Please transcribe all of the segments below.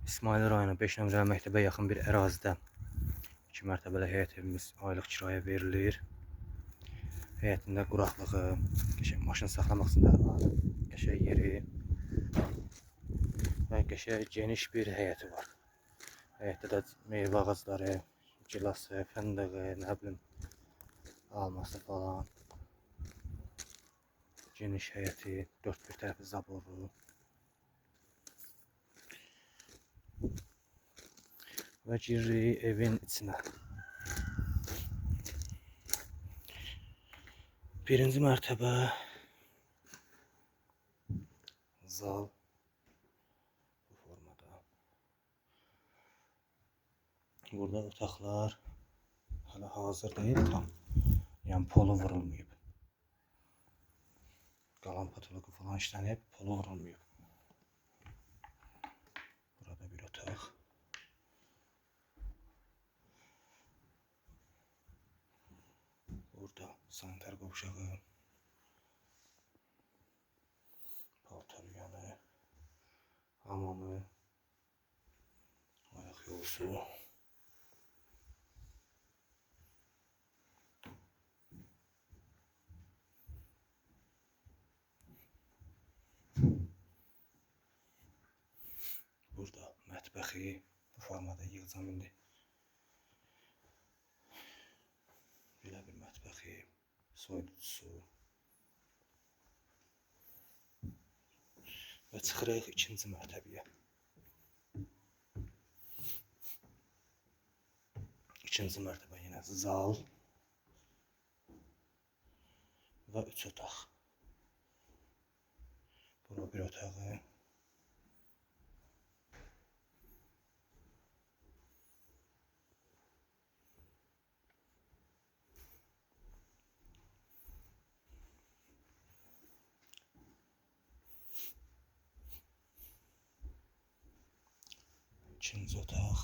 İsmail rayonu 5 nömrəli məktəbə yaxın bir ərazidə 2 mərtəbəli həyət evimiz aylıq kirayə verilir. Həyətində quraqlığı, maşın saxlamaq üçün də qəşəng yeri və qəşəng geniş bir həyəti var. Həyətdə də meyvə ağacları, gilası, fındığı, nə bilim, alması falan. Geniş həyəti, dörd bir tərəfi zaborlu. Və giririk evin içinə. Birinci mərtəbə zal bu formada. Burada otaqlar hələ hazır deyil tam. Yəni polu vurulmayıb. Qalan patoloqu falan işlənib, polu vurulmayıb. Burada bir otaq. Burada sanitar qovşağı, paltar yanı, hamamı, ayaq yolusu. Burada mətbəxi bu formada yığacam indi. Belə bir mətbəxi, soyuducusu. Və çıxırıq ikinci mərtəbəyə. İkinci mərtəbə yenə zal və 3 otaq. Bura bir otağı. İkinci otaq.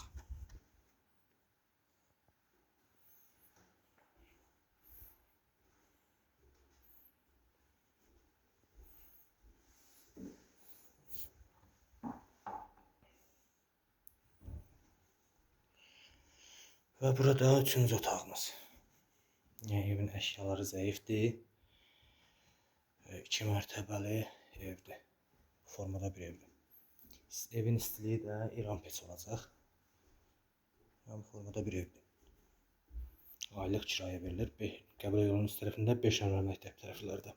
Və burada üçüncü otağımız. Yəni evin əşyaları zəifdir. 2 mərtəbəli evdir. Bu formada bir evdir. Evin istiliyi də İran peç olacaq. Yəni bu formada bir evdir. Aylıq kirayə verilir. Qəbələ yolunun üst tərəfində 5 nömrəli məktəb tərəflərdə.